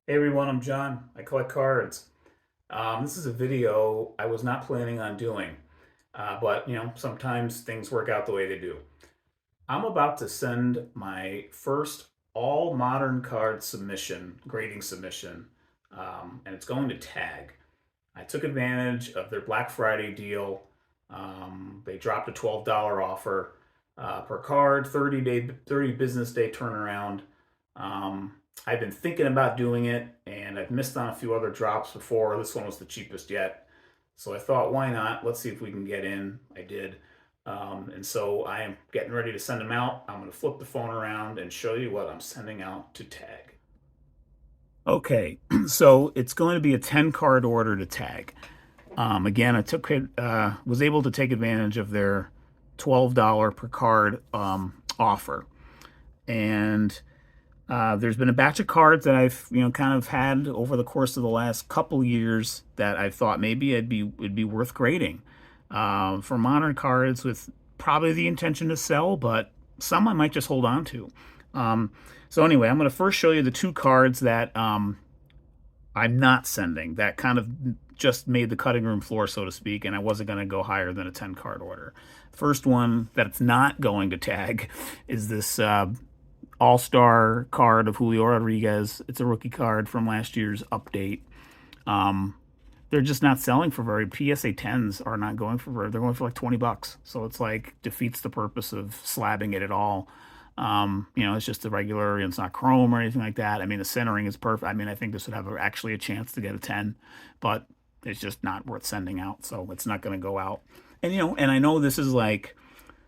Hey everyone, I'm John. I collect cards. This is a video I was not planning on doing, but sometimes things work out the way they do. I'm about to send my first all modern card submission, grading submission, and it's going to Tag. I took advantage of their Black Friday deal. They dropped a $12 offer per card, 30 business day turnaround. I've been thinking about doing it, and I've missed on a few other drops before. This one was the cheapest yet, so I thought, why not? Let's see if we can get in. I did, and so I am getting ready to send them out. I'm going to flip the phone around and show you what I'm sending out to Tag. Okay, so it's going to be a 10 card order to Tag. Again, was able to take advantage of their $12 per card offer, and there's been a batch of cards that I've kind of had over the course of the last couple years that I thought maybe it'd be worth grading for modern cards with probably the intention to sell, but some I might just hold on to. Um, so anyway, I'm going to first show you the two cards that I'm not sending. That kind of just made the cutting room floor, so to speak, and I wasn't going to go higher than a 10 card order. First one that's not going to Tag is this all-star card of Julio Rodriguez. It's a rookie card from last year's update. Um, they're just not selling for very. PSA 10s are not going for very. They're going for like $20. So it's like defeats the purpose of slabbing it at all. It's just the regular. It's not chrome or anything like that. I mean, the centering is perfect. I mean, I think this would have actually a chance to get a 10, but it's just not worth sending out. So it's not going to go out. And I know this is like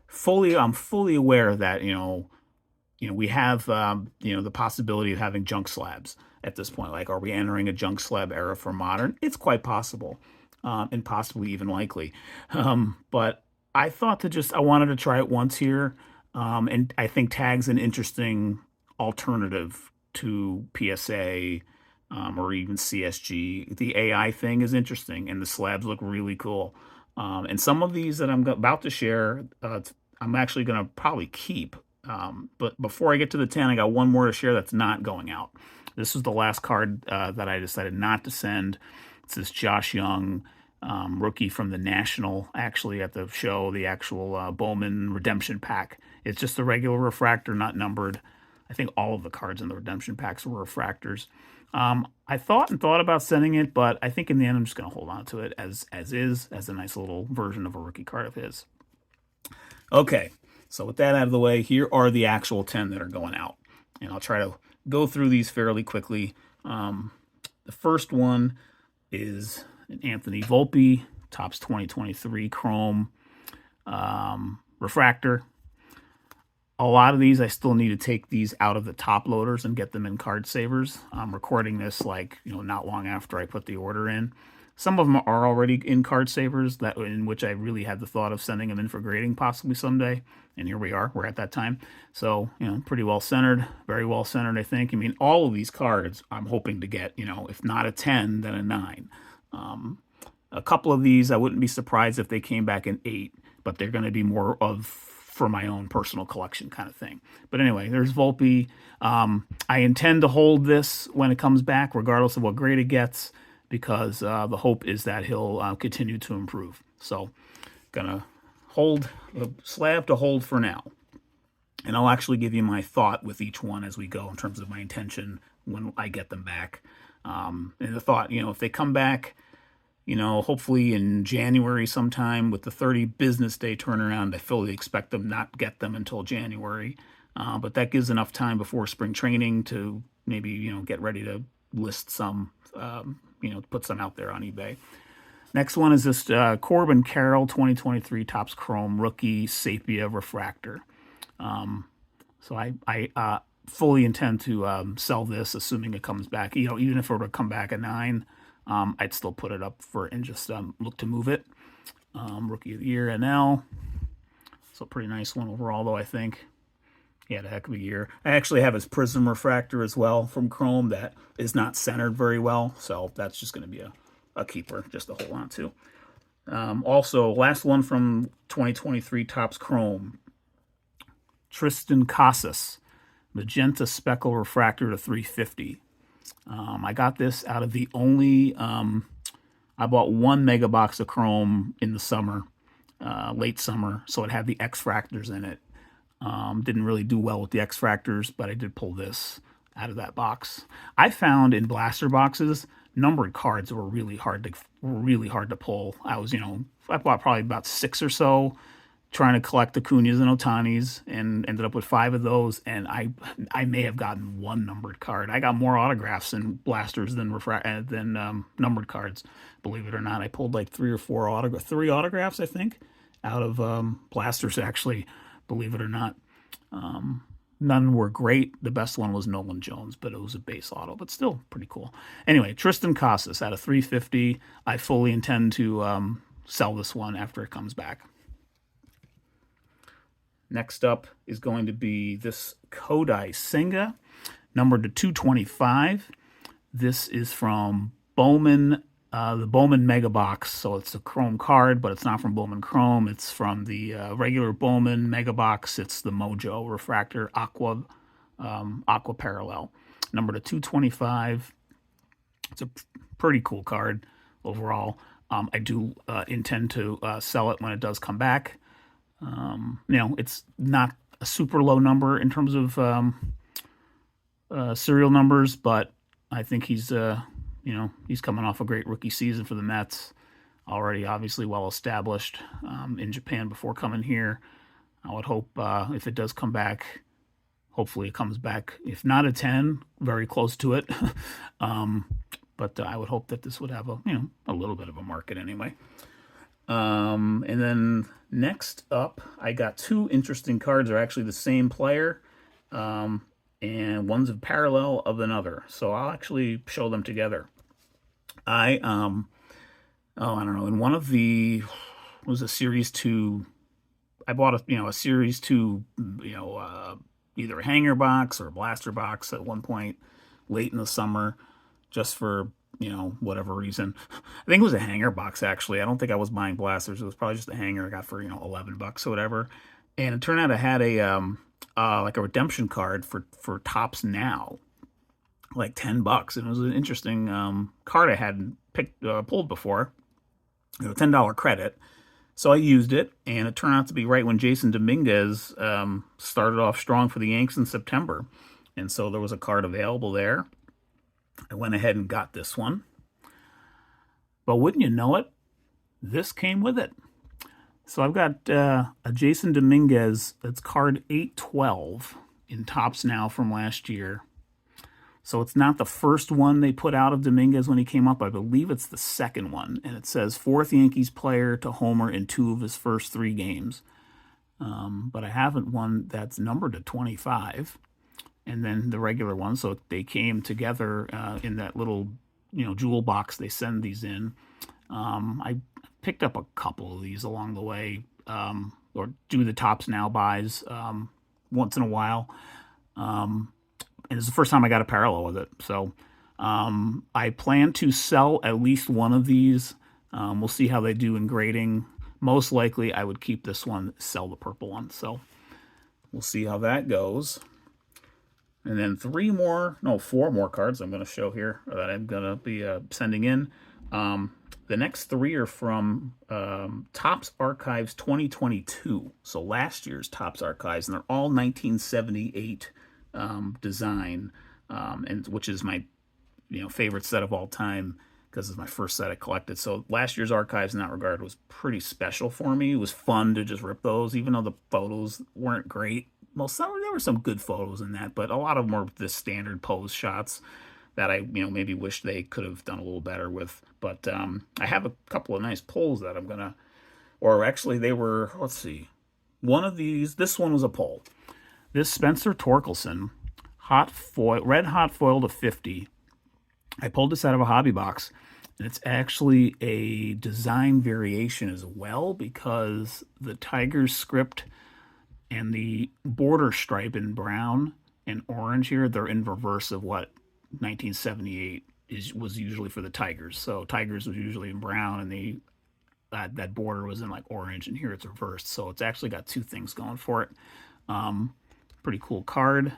fully. I'm fully aware that we have the possibility of having junk slabs at this point. Like, are we entering a junk slab era for modern? It's quite possible, and possibly even likely. But I wanted to try it once here, and I think Tag's an interesting alternative to PSA. Or even CSG. The AI thing is interesting, and the slabs look really cool. And some of these that I'm about to share, I'm actually going to probably keep. But before I get to the 10, I got one more to share that's not going out. This is the last card that I decided not to send. It's this Josh Young rookie from the National, actually, at the show, the actual Bowman Redemption Pack. It's just a regular refractor, not numbered. I think all of the cards in the redemption packs were refractors. I thought about sending it, but I think in the end I'm just going to hold on to it as is, as a nice little version of a rookie card of his. Okay, so with that out of the way, here are the actual 10 that are going out. And I'll try to go through these fairly quickly. The first one is an Anthony Volpe, Topps 2023 Chrome refractor. A lot of these, I still need to take these out of the top loaders and get them in card savers. I'm recording this not long after I put the order in. Some of them are already in card savers, that in which I really had the thought of sending them in for grading possibly someday. And here we are. We're at that time. So, pretty well centered, very well centered, I think. I mean, all of these cards I'm hoping to get, if not a 10, then a 9. A couple of these, I wouldn't be surprised if they came back in 8, but they're going to be more of for my own personal collection kind of thing. But anyway, there's Volpe. I intend to hold this when it comes back, regardless of what grade it gets, because the hope is that he'll continue to improve. So, gonna hold a slab to hold for now. And I'll actually give you my thought with each one as we go in terms of my intention when I get them back. And the thought, if they come back, hopefully in January sometime with the 30 business day turnaround, I fully expect them not get them until January. But that gives enough time before spring training to maybe, get ready to list some, put some out there on eBay. Next one is this Corbin Carroll 2023 Topps Chrome Rookie Sepia Refractor. So I fully intend to sell this, assuming it comes back. Even if it were to come back at 9, I'd still put it up for and just look to move it. Rookie of the Year NL. So pretty nice one overall, though, I think. He had a heck of a year. I actually have his Prism Refractor as well from Chrome that is not centered very well. So that's just going to be a keeper just to hold on to. Also, last one from 2023 Topps Chrome. Tristan Casas. Magenta Speckle Refractor to 350. I got this out of the only, I bought one mega box of Chrome in the summer, late summer, so it had the X-Fractors in it. Didn't really do well with the X-Fractors, but I did pull this out of that box. I found in blaster boxes, numbered cards were really hard to pull. I bought probably about 6 or so, trying to collect Acuñas and Otanis, and ended up with 5 of those. And I may have gotten one numbered card. I got more autographs in blasters than numbered cards. Believe it or not, I pulled like 3 autographs, I think, out of blasters. Actually, believe it or not, none were great. The best one was Nolan Jones, but it was a base auto, but still pretty cool. Anyway, Tristan Casas out of 350. I fully intend to sell this one after it comes back. Next up is going to be this Kodai Senga, numbered to 225. This is from Bowman, the Bowman Mega Box. So it's a Chrome card, but it's not from Bowman Chrome. It's from the regular Bowman Mega Box. It's the Mojo Refractor Aqua Parallel, numbered to 225. It's a pretty cool card overall. I do intend to sell it when it does come back. It's not a super low number in terms of serial numbers, but I think he's coming off a great rookie season for the Mets. Already obviously well established in Japan before coming here. I would hope if it does come back, hopefully it comes back, if not a 10, very close to it. But I would hope that this would have a little bit of a market anyway. And then next up, I got 2 interesting cards. They're actually the same player, and one's a parallel of another. So I'll actually show them together. I don't know. In one of it was a Series 2. I bought a Series 2, either a hanger box or a blaster box at one point late in the summer, just for whatever reason. I think it was a hanger box, actually. I don't think I was buying blasters. It was probably just a hanger I got for, $11 or whatever. And it turned out I had like a redemption card for Topps Now, like $10. And it was an interesting card I hadn't pulled before. A $10 credit. So I used it, and it turned out to be right when Jason Dominguez started off strong for the Yanks in September. And so there was a card available there. I went ahead and got this one. But wouldn't you know it, this came with it. So I've got a Jason Dominguez, that's card 812 in Topps Now from last year. So it's not the first one they put out of Dominguez when he came up. I believe it's the second one. And it says 4th Yankees player to homer in 2 of his first 3 games. But I haven't one that's numbered to 25. And then the regular one, so they came together in that little, jewel box they send these in. I picked up a couple of these along the way, or do the Topps Now buys once in a while. And it's the first time I got a parallel with it. So I plan to sell at least one of these. We'll see how they do in grading. Most likely I would keep this one, sell the purple one. So we'll see how that goes. And then 4 more cards I'm going to show here that I'm going to be sending in. The next 3 are from Topps Archives 2022. So last year's Topps Archives, and they're all 1978 design, and which is my favorite set of all time because it's my first set I collected. So last year's Archives in that regard was pretty special for me. It was fun to just rip those, even though the photos weren't great. Well, there were some good photos in that, but a lot of them were the standard pose shots that I, maybe wish they could have done a little better with. But I have a couple of nice pulls that I'm gonna, or actually they were. Let's see, one of these. This one was a pull. This Spencer Torkelson, red hot foil to 50. I pulled this out of a hobby box, and it's actually a design variation as well because the Tigers script and the border stripe in brown and orange here, they're in reverse of what 1978 was usually for the Tigers. So Tigers was usually in brown, and that border was in like orange, and here it's reversed. So it's actually got 2 things going for it. Pretty cool card.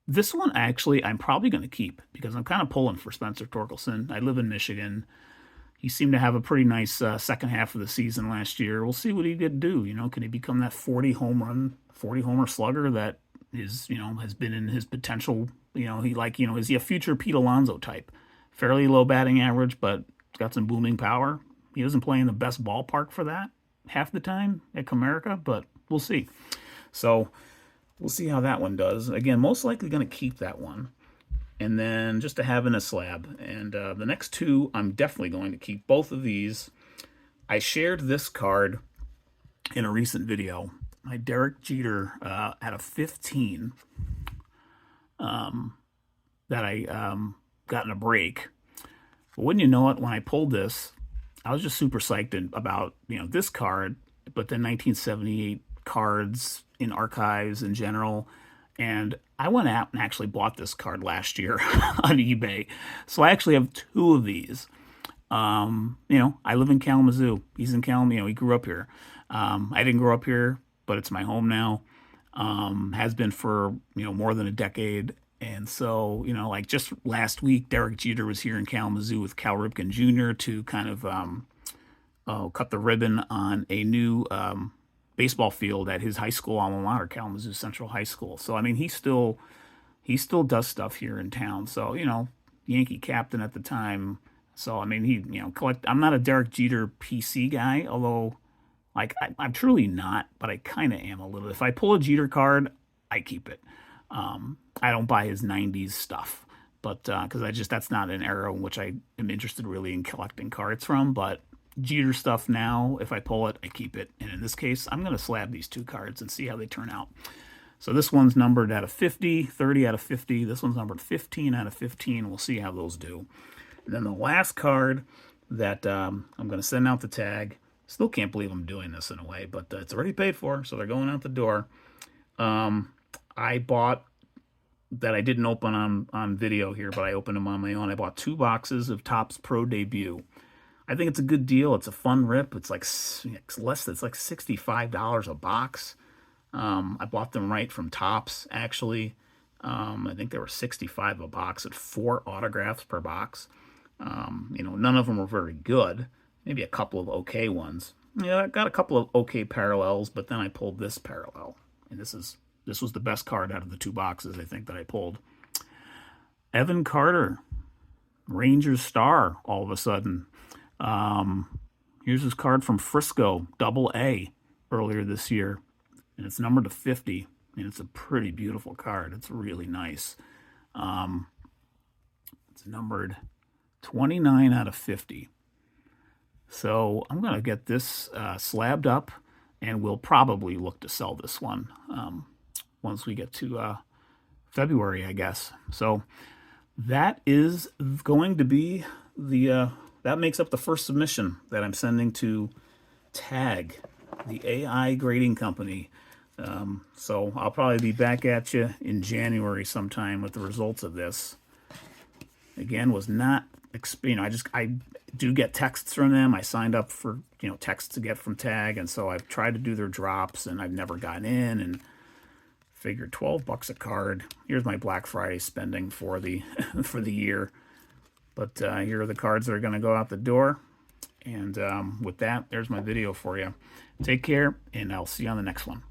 This one, actually, I'm probably going to keep because I'm kind of pulling for Spencer Torkelson. I live in Michigan. He seemed to have a pretty nice second half of the season last year. We'll see what he could do. Can he become that 40 homer slugger that is, has been in his potential? Is he a future Pete Alonso type? Fairly low batting average, but got some booming power. He doesn't play in the best ballpark for that half the time at Comerica, but we'll see. So we'll see how that one does. Again, most likely going to keep that one. And then just to have in a slab. And the next two, I'm definitely going to keep both of these. I shared this card in a recent video. My Derek Jeter at a 15 that I got in a break. But wouldn't you know it, when I pulled this, I was just super psyched about this card, but then 1978 cards in archives in general. And I went out and actually bought this card last year on eBay. So I actually have two of these. I live in Kalamazoo. He's in Kalamazoo. He grew up here. I didn't grow up here, but it's my home now. Has been for, more than a decade. And so, like just last week, Derek Jeter was here in Kalamazoo with Cal Ripken Jr. to kind of cut the ribbon on a new baseball field at his high school alma mater, Kalamazoo Central High School. So, I mean, he still does stuff here in town. So, Yankee captain at the time. So, I mean, he, I'm not a Derek Jeter PC guy, although, like, I'm truly not, but I kind of am a little. If I pull a Jeter card, I keep it. I don't buy his 90s stuff, but because that's not an era in which I am interested really in collecting cards from. But Jeter stuff now, if I pull it, I keep it. And in this case, I'm going to slab these two cards and see how they turn out. So this one's numbered out of 50, 30 out of 50. This one's numbered 15 out of 15. We'll see how those do. And then the last card that I'm going to send out the tag. Still can't believe I'm doing this in a way, but it's already paid for, so they're going out the door. I bought, that I didn't open on video here, but I opened them on my own. I bought 2 boxes of Topps Pro Debut. I think it's a good deal. It's a fun rip. It's like $65 a box. I bought them right from Topps, actually. I think they were $65 a box at 4 autographs per box. None of them were very good. Maybe a couple of okay ones. Yeah, I got a couple of okay parallels, but then I pulled this parallel. And this was the best card out of the 2 boxes, I think, that I pulled. Evan Carter, Rangers star, all of a sudden. Here's his card from Frisco, AA, earlier this year. And it's numbered to 50. And it's a pretty beautiful card. It's really nice. It's numbered 29 out of 50. So I'm going to get this slabbed up, and we'll probably look to sell this one once we get to February, I guess. So that is going to be that makes up the first submission that I'm sending to TAG, the AI grading company. So I'll probably be back at you in January sometime with the results of this. Again, was not, I do get texts from them. I signed up for, texts to get from TAG, and so I've tried to do their drops, and I've never gotten in, and figured $12 a card. Here's my Black Friday spending for the for the year. But here are the cards that are going to go out the door. And with that, there's my video for you. Take care, and I'll see you on the next one.